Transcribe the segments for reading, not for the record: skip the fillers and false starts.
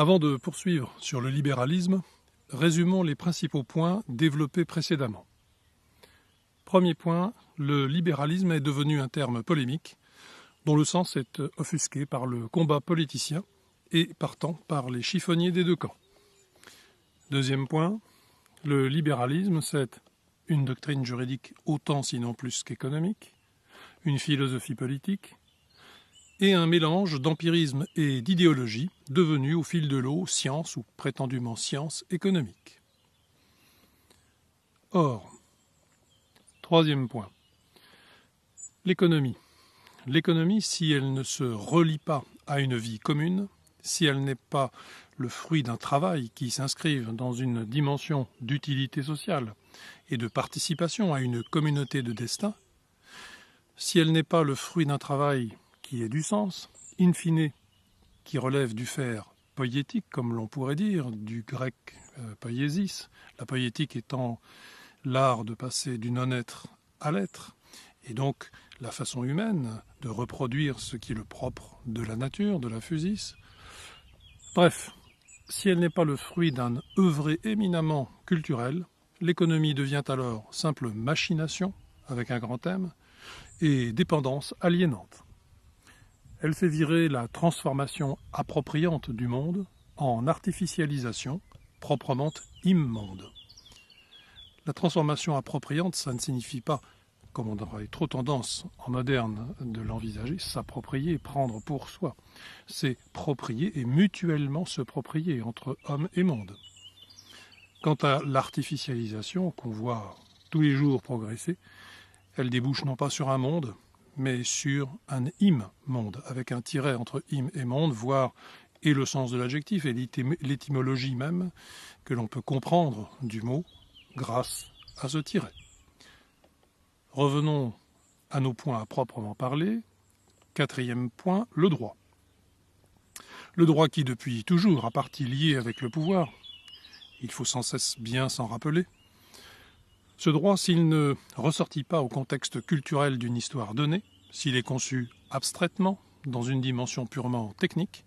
Avant de poursuivre sur le libéralisme, résumons les principaux points développés précédemment. Premier point, le libéralisme est devenu un terme polémique dont le sens est offusqué par le combat politicien et partant par les chiffonniers des deux camps. Deuxième point, le libéralisme, c'est une doctrine juridique autant sinon plus qu'économique, une philosophie politique et un mélange d'empirisme et d'idéologie devenu au fil de l'eau science ou prétendument science économique. Or, troisième point, l'économie. L'économie, si elle ne se relie pas à une vie commune, si elle n'est pas le fruit d'un travail qui s'inscrive dans une dimension d'utilité sociale et de participation à une communauté de destin, si elle n'est pas le fruit d'un travail qui ait du sens, in fine, qui relève du faire poïétique, comme l'on pourrait dire, du grec poiesis, la poïétique étant l'art de passer du non-être à l'être, et donc la façon humaine de reproduire ce qui est le propre de la nature, de la physis. Bref, si elle n'est pas le fruit d'un œuvré éminemment culturel, l'économie devient alors simple machination, avec un grand M, et dépendance aliénante. Elle fait virer la transformation appropriante du monde en artificialisation proprement immonde. La transformation appropriante, ça ne signifie pas, comme on aurait trop tendance en moderne de l'envisager, s'approprier, prendre pour soi. C'est proprier et mutuellement se proprier entre homme et monde. Quant à l'artificialisation qu'on voit tous les jours progresser, elle débouche non pas sur un monde, mais sur un im-monde, avec un tiret entre im et monde, voire et le sens de l'adjectif et l'étymologie même que l'on peut comprendre du mot grâce à ce tiret. Revenons à nos points à proprement parler. Quatrième point, le droit. Le droit qui, depuis toujours, a partie liée avec le pouvoir. Il faut sans cesse bien s'en rappeler. Ce droit, s'il ne ressortit pas au contexte culturel d'une histoire donnée, s'il est conçu abstraitement, dans une dimension purement technique,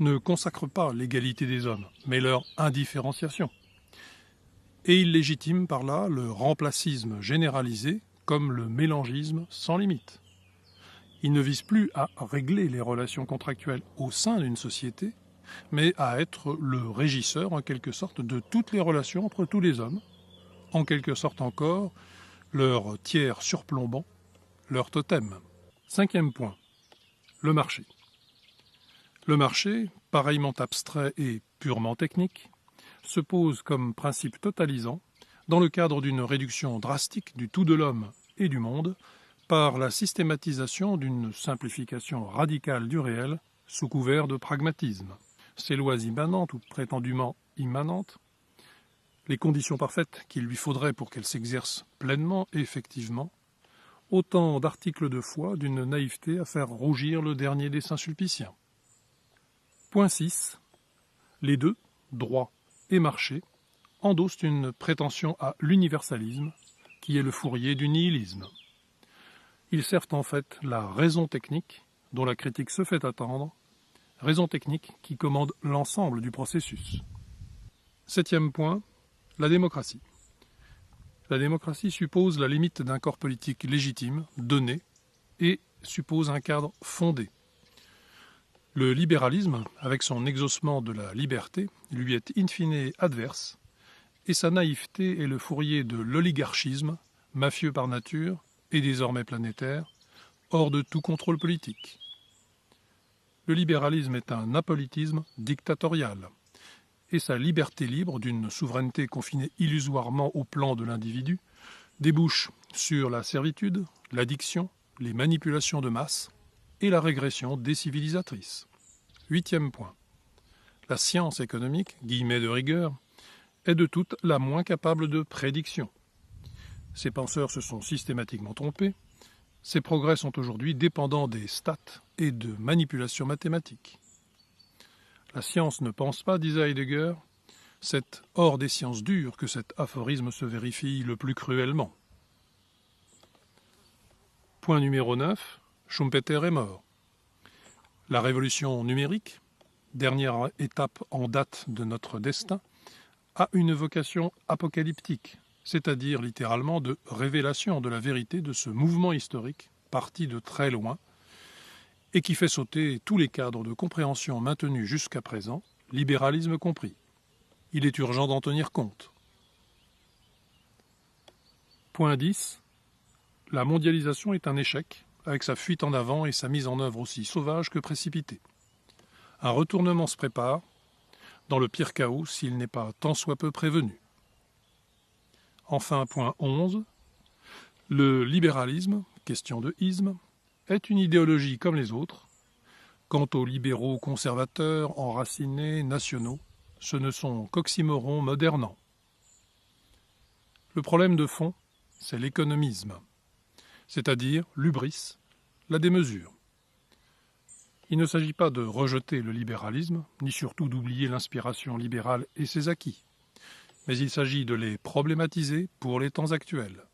ne consacre pas l'égalité des hommes, mais leur indifférenciation. Et il légitime par là le remplacisme généralisé comme le mélangisme sans limite. Il ne vise plus à régler les relations contractuelles au sein d'une société, mais à être le régisseur en quelque sorte de toutes les relations entre tous les hommes, en quelque sorte encore leur tiers surplombant, leur totem. Cinquième point, le marché. Le marché, pareillement abstrait et purement technique, se pose comme principe totalisant dans le cadre d'une réduction drastique du tout de l'homme et du monde par la systématisation d'une simplification radicale du réel sous couvert de pragmatisme. Ses lois immanentes ou prétendument immanentes, les conditions parfaites qu'il lui faudrait pour qu'elle s'exerce pleinement et effectivement, autant d'articles de foi d'une naïveté à faire rougir le dernier des Saint-Sulpiciens. Point 6. Les deux, droit et marché, endossent une prétention à l'universalisme, qui est le fourrier du nihilisme. Ils servent en fait la raison technique, dont la critique se fait attendre, raison technique qui commande l'ensemble du processus. Septième point, la démocratie. La démocratie suppose la limite d'un corps politique légitime, donné, et suppose un cadre fondé. Le libéralisme, avec son exaucement de la liberté, lui est in fine adverse, et sa naïveté est le fourrier de l'oligarchisme, mafieux par nature et désormais planétaire, hors de tout contrôle politique. Le libéralisme est un apolitisme dictatorial, et sa liberté libre d'une souveraineté confinée illusoirement au plan de l'individu débouche sur la servitude, l'addiction, les manipulations de masse et la régression décivilisatrice. Huitième point. La science économique, guillemets de rigueur, est de toutes la moins capable de prédiction. Ces penseurs se sont systématiquement trompés. Ces progrès sont aujourd'hui dépendants des stats et de manipulations mathématiques. La science ne pense pas, disait Heidegger, c'est hors des sciences dures que cet aphorisme se vérifie le plus cruellement. Point numéro 9, Schumpeter est mort. La révolution numérique, dernière étape en date de notre destin, a une vocation apocalyptique, c'est-à-dire littéralement de révélation de la vérité de ce mouvement historique parti de très loin et qui fait sauter tous les cadres de compréhension maintenus jusqu'à présent, libéralisme compris. Il est urgent d'en tenir compte. Point 10. La mondialisation est un échec, avec sa fuite en avant et sa mise en œuvre aussi sauvage que précipitée. Un retournement se prépare, dans le pire chaos s'il n'est pas tant soit peu prévenu. Enfin, point 11. Le libéralisme, question de isme, est une idéologie comme les autres. Quant aux libéraux conservateurs, enracinés, nationaux, ce ne sont qu'oxymorons modernants. Le problème de fond, c'est l'économisme, c'est-à-dire l'hubris, la démesure. Il ne s'agit pas de rejeter le libéralisme, ni surtout d'oublier l'inspiration libérale et ses acquis, mais il s'agit de les problématiser pour les temps actuels,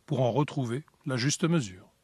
pour en retrouver la juste mesure.